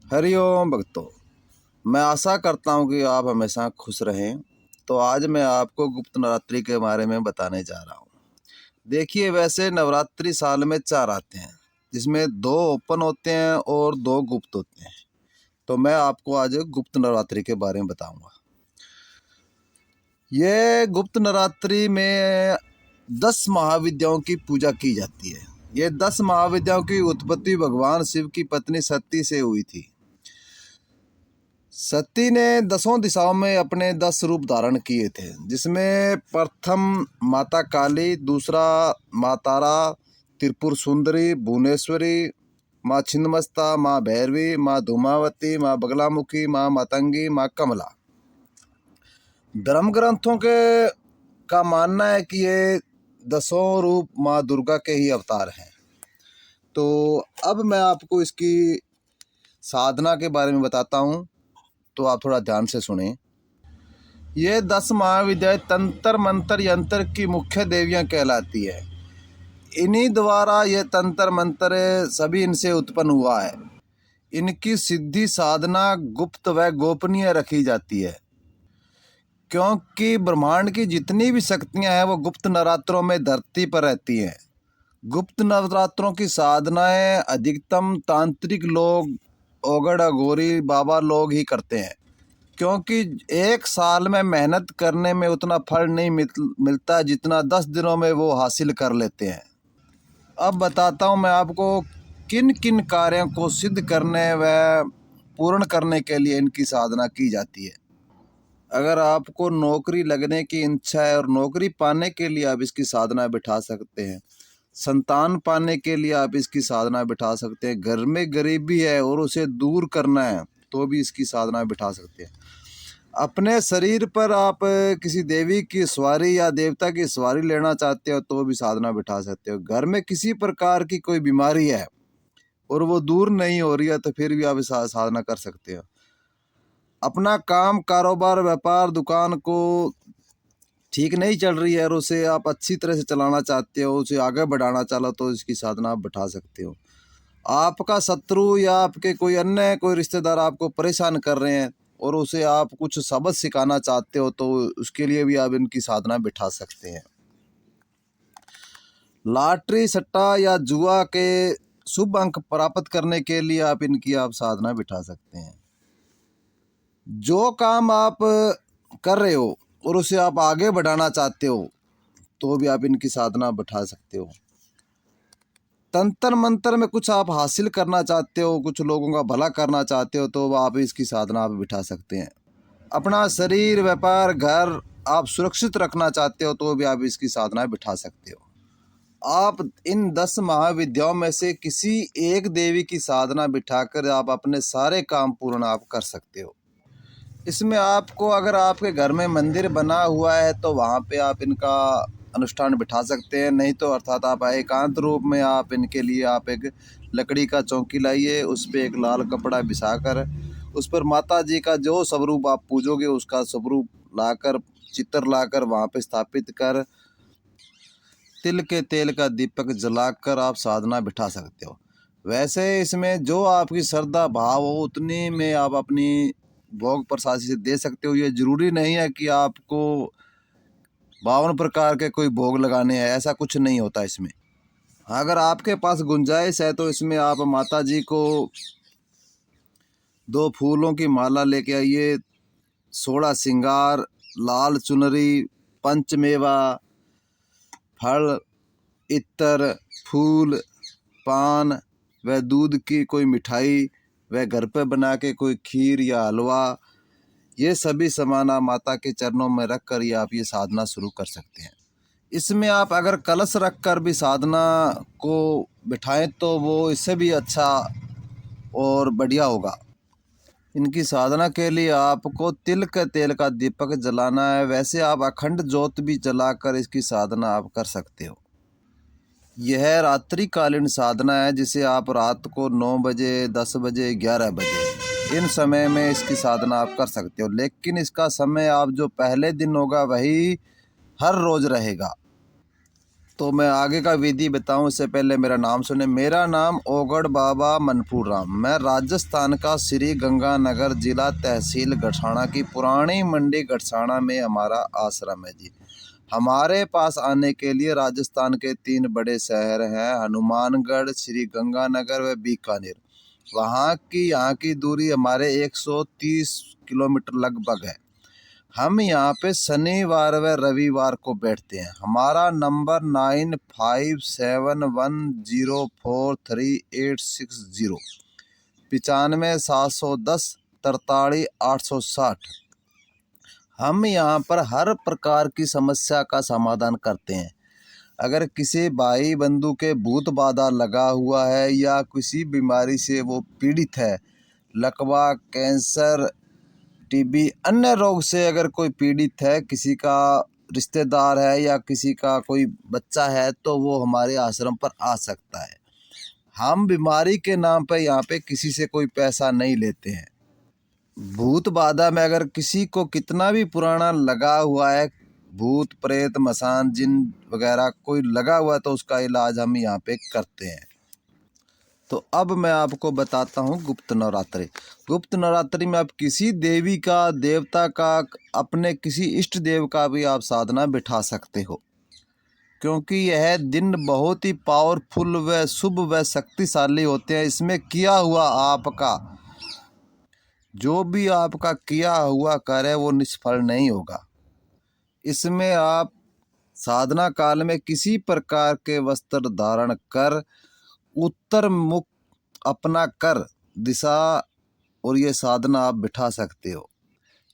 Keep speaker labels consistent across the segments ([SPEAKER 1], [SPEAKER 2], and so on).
[SPEAKER 1] हरिओम भक्तों। मैं आशा करता हूँ कि आप हमेशा खुश रहें। तो आज मैं आपको गुप्त नवरात्रि के बारे में बताने जा रहा हूँ। देखिए, वैसे नवरात्रि साल में 4 आते हैं, जिसमें 2 ओपन होते हैं और 2 गुप्त होते हैं। तो मैं आपको आज गुप्त नवरात्रि के बारे में बताऊंगा। ये गुप्त नवरात्रि में 10 महाविद्याओं की पूजा की जाती है। ये 10 महाविद्याओं की उत्पत्ति भगवान शिव की पत्नी सती से हुई थी। सती ने 10 दिशाओं में अपने 10 रूप धारण किए थे, जिसमें प्रथम माता काली, दूसरा माँ तारा, त्रिपुर सुंदरी, भुवनेश्वरी, माँ छिन्नमस्ता, माँ भैरवी, माँ धूमावती, माँ बगलामुखी, माँ मातंगी, माँ कमला। धर्म ग्रंथों के का मानना है कि ये 10 रूप माँ दुर्गा के ही अवतार हैं। तो अब मैं आपको इसकी साधना के बारे में बताता हूँ, तो आप थोड़ा ध्यान से सुनें। ये 10 महाविद्याएं तंत्र मंत्र यंत्र की मुख्य देवियां कहलाती है। इन्हीं द्वारा ये तंत्र मंत्र सभी इनसे उत्पन्न हुआ है। इनकी सिद्धि साधना गुप्त व गोपनीय रखी जाती है, क्योंकि ब्रह्मांड की जितनी भी शक्तियां हैं वो गुप्त नवरात्रों में धरती पर रहती हैं। गुप्त नवरात्रों की साधनाएं अधिकतम तांत्रिक लोग, ओगड़ अघोरी बाबा लोग ही करते हैं, क्योंकि एक साल में मेहनत करने में उतना फल नहीं मिलता जितना 10 दिनों में वो हासिल कर लेते हैं। अब बताता हूँ मैं आपको किन किन कार्यों को सिद्ध करने व पूर्ण करने के लिए इनकी साधना की जाती है। अगर आपको नौकरी लगने की इच्छा है और नौकरी पाने के लिए आप इसकी साधना बिठा सकते हैं। संतान पाने के लिए आप इसकी साधना बिठा सकते हैं। घर में गरीबी है और उसे दूर करना है तो भी इसकी साधना बिठा सकते हैं। अपने शरीर पर आप किसी देवी की सवारी या देवता की सवारी लेना चाहते हो तो भी साधना बिठा सकते हो। घर में किसी प्रकार की कोई बीमारी है और वो दूर नहीं हो रही है तो फिर भी आप साधना कर सकते हो। अपना काम, कारोबार, व्यापार, दुकान को ठीक नहीं चल रही है और उसे आप अच्छी तरह से चलाना चाहते हो, उसे आगे बढ़ाना चाहो तो इसकी साधना आप बिठा सकते हो। आपका शत्रु या आपके कोई रिश्तेदार आपको परेशान कर रहे हैं और उसे आप कुछ सबक सिखाना चाहते हो तो उसके लिए भी आप इनकी साधना बिठा सकते हैं। लॉटरी, सट्टा या जुआ के शुभ अंक प्राप्त करने के लिए आप साधना बिठा सकते हैं। जो काम आप कर रहे हो और उसे आप आगे बढ़ाना चाहते हो तो भी आप इनकी साधना बिठा सकते हो। तंत्र मंत्र में कुछ आप हासिल करना चाहते हो, कुछ लोगों का भला करना चाहते हो तो आप इसकी साधना आप बिठा सकते हैं। अपना शरीर, व्यापार, घर आप सुरक्षित रखना चाहते हो तो भी आप इसकी साधना बिठा सकते हो। आप इन 10 महाविद्याओं में से किसी एक देवी की साधना बिठाकर आप अपने सारे काम पूर्ण आप कर सकते हो। इसमें आपको, अगर आपके घर में मंदिर बना हुआ है तो वहाँ पे आप इनका अनुष्ठान बिठा सकते हैं। नहीं तो अर्थात आप एकांत रूप में आप इनके लिए आप एक लकड़ी का चौकी लाइए, उस पर एक लाल कपड़ा बिछाकर उस पर माता जी का जो स्वरूप आप पूजोगे उसका स्वरूप लाकर, चित्र लाकर वहाँ पे स्थापित कर तिल के तेल का दीपक जलाकर आप साधना बिठा सकते हो। वैसे इसमें जो आपकी श्रद्धा भाव हो उतनी में आप अपनी भोग प्रसाद से दे सकते हो। ये जरूरी नहीं है कि आपको 52 प्रकार के कोई भोग लगाने हैं, ऐसा कुछ नहीं होता इसमें। अगर आपके पास गुंजाइश है तो इसमें आप माता जी को 2 फूलों की माला लेके आइए, 16 श्रृंगार, लाल चुनरी, पंचमेवा, फल, इत्र, फूल, पान व दूध की कोई मिठाई व घर पर बना के कोई खीर या हलवा, ये सभी सामान आप माता के चरणों में रख कर आप ये साधना शुरू कर सकते हैं। इसमें आप अगर कलश रख कर भी साधना को बिठाएं तो वो इससे भी अच्छा और बढ़िया होगा। इनकी साधना के लिए आपको तिल के तेल का दीपक जलाना है। वैसे आप अखंड ज्योत भी जलाकर इसकी साधना आप कर सकते हो। यह रात्रिकालीन साधना है, जिसे आप रात को 9 बजे, 10 बजे, 11 बजे इन समय में इसकी साधना आप कर सकते हो। लेकिन इसका समय आप जो पहले दिन होगा वही हर रोज़ रहेगा। तो मैं आगे का विधि बताऊं उससे पहले मेरा नाम सुने। मेरा नाम ओगड़ बाबा मनपुर राम। मैं राजस्थान का श्री गंगानगर जिला तहसील गठसाना की पुरानी मंडी गठसाना में हमारा आश्रम है जी। हमारे पास आने के लिए राजस्थान के 3 बड़े शहर हैं, हनुमानगढ़, श्री गंगानगर व बीकानेर। यहाँ की दूरी हमारे 130 किलोमीटर लगभग है। हम यहाँ पे शनिवार व रविवार को बैठते हैं। हमारा नंबर 9571043860, 95,710 43 860। हम यहाँ पर हर प्रकार की समस्या का समाधान करते हैं। अगर किसी भाई बंधु के भूत बाधा लगा हुआ है या किसी बीमारी से वो पीड़ित है, लकवा, कैंसर, टीबी, अन्य रोग से अगर कोई पीड़ित है, किसी का रिश्तेदार है या किसी का कोई बच्चा है, तो वो हमारे आश्रम पर आ सकता है। हम बीमारी के नाम पर यहाँ पे किसी से कोई पैसा नहीं लेते हैं। भूत बाधा में अगर किसी को कितना भी पुराना लगा हुआ है, भूत प्रेत मसान जिन वगैरह कोई लगा हुआ है, तो उसका इलाज हम यहाँ पे करते हैं। तो अब मैं आपको बताता हूँ गुप्त नवरात्रि। गुप्त नवरात्रि में आप किसी देवी का, देवता का, अपने किसी इष्ट देव का भी आप साधना बिठा सकते हो, क्योंकि यह दिन बहुत ही पावरफुल व शुभ व शक्तिशाली होते हैं। इसमें किया हुआ आपका जो भी आपका किया हुआ कार्य वो निष्फल नहीं होगा। इसमें आप साधना काल में किसी प्रकार के वस्त्र धारण कर, उत्तर मुख अपना कर दिशा, और ये साधना आप बिठा सकते हो।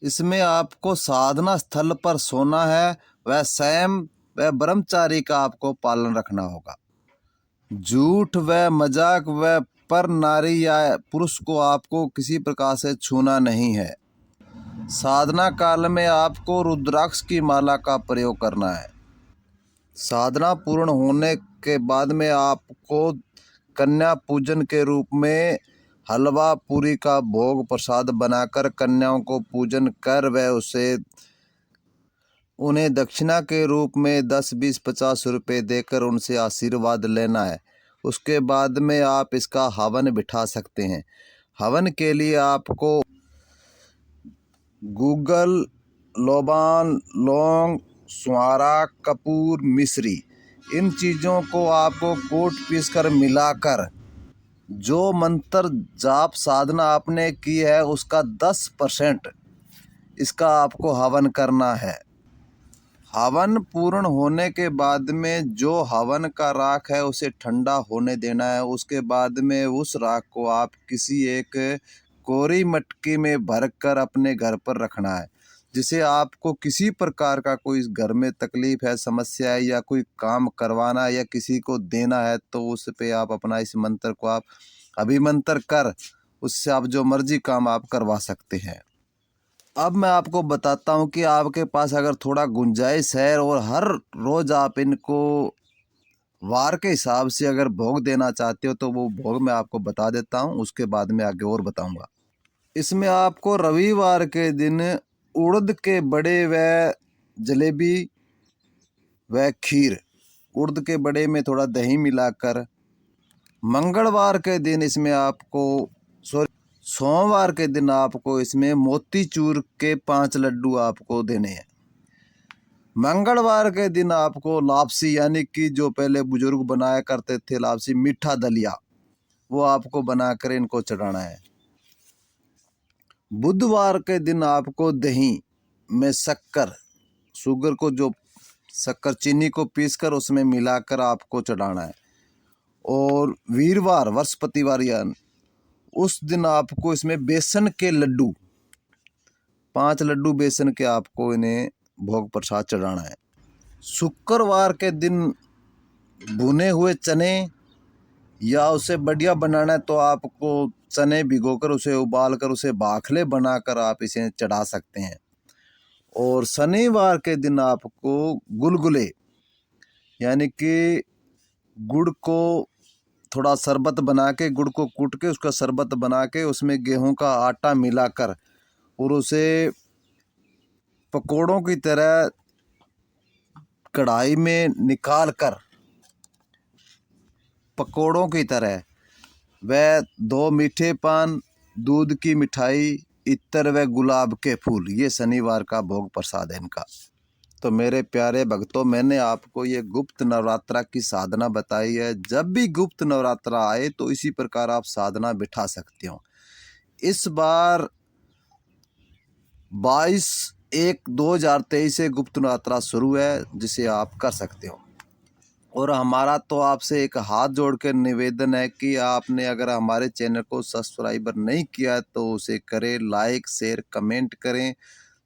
[SPEAKER 1] इसमें आपको साधना स्थल पर सोना है, वह संयम व ब्रह्मचारी का आपको पालन रखना होगा। झूठ व मजाक व पर नारी या पुरुष को आपको किसी प्रकार से छूना नहीं है। साधना काल में आपको रुद्राक्ष की माला का प्रयोग करना है। साधना पूर्ण होने के बाद में आपको कन्या पूजन के रूप में हलवा पूरी का भोग प्रसाद बनाकर कन्याओं को पूजन कर व उन्हें दक्षिणा के रूप में 10, 20, 50 रुपये देकर उनसे आशीर्वाद लेना है। उसके बाद में आप इसका हवन बिठा सकते हैं। हवन के लिए आपको गूगल, लोबान, लौंग, सुहारा, कपूर, मिश्री, इन चीज़ों को आपको कूट पीस कर मिलाकर जो मंत्र जाप साधना आपने की है उसका 10% इसका आपको हवन करना है। हवन पूर्ण होने के बाद में जो हवन का राख है उसे ठंडा होने देना है। उसके बाद में उस राख को आप किसी एक कोरी मटकी में भरकर अपने घर पर रखना है। जिसे आपको किसी प्रकार का कोई घर में तकलीफ है, समस्या है, या कोई काम करवाना है या किसी को देना है, तो उस पे आप अपना इस मंत्र को आप अभिमंत्र कर उससे आप जो मर्जी काम आप करवा सकते हैं। अब मैं आपको बताता हूँ कि आपके पास अगर थोड़ा गुंजाइश है और हर रोज़ आप इनको वार के हिसाब से अगर भोग देना चाहते हो, तो वो भोग मैं आपको बता देता हूँ, उसके बाद में आगे और बताऊँगा। इसमें आपको रविवार के दिन उड़द के बड़े व जलेबी व खीर, उड़द के बड़े में थोड़ा दही मिलाकर, मंगलवार के दिन इसमें आपको सोमवार के दिन आपको इसमें मोतीचूर के 5 लड्डू आपको देने हैं। मंगलवार के दिन आपको लापसी, यानी कि जो पहले बुजुर्ग बनाया करते थे लापसी, मीठा दलिया, वो आपको बनाकर इनको चढ़ाना है। बुधवार के दिन आपको दही में शक्कर, शुगर को जो शक्कर चीनी को पीसकर उसमें मिलाकर आपको चढ़ाना है। और वीरवार बृहस्पतिवार यानी उस दिन आपको इसमें बेसन के लड्डू 5 लड्डू बेसन के आपको इन्हें भोग प्रसाद चढ़ाना है। शुक्रवार के दिन भुने हुए चने या उसे बढ़िया बनाना है तो आपको चने भिगोकर उसे उबालकर उसे बाखले बनाकर आप इसे चढ़ा सकते हैं। और शनिवार के दिन आपको गुलगुले, यानी कि गुड़ को थोड़ा शरबत बना के, गुड़ को कूट के उसका शरबत बना के उसमें गेहूं का आटा मिलाकर और उसे पकोड़ों की तरह कढ़ाई में निकाल कर पकौड़ों की तरह। वह 2 मीठे पान, दूध की मिठाई, इत्र व गुलाब के फूल, ये शनिवार का भोग प्रसाद है इनका। तो मेरे प्यारे भक्तों, मैंने आपको ये गुप्त नवरात्रा की साधना बताई है। जब भी गुप्त नवरात्रा आए तो इसी प्रकार आप साधना बिठा सकते हो। इस बार 22/1/2023 से गुप्त नवरात्रा शुरू है, जिसे आप कर सकते हो। और हमारा तो आपसे एक हाथ जोड़ के निवेदन है कि आपने अगर हमारे चैनल को सब्सक्राइबर नहीं किया है तो उसे करें, लाइक शेयर कमेंट करें,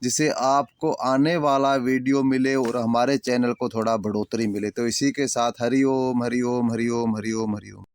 [SPEAKER 1] जिससे आपको आने वाला वीडियो मिले और हमारे चैनल को थोड़ा बढ़ोतरी मिले। तो इसी के साथ हरि ओम हरि ओम हरि ओम हरि ओम हरि ओम।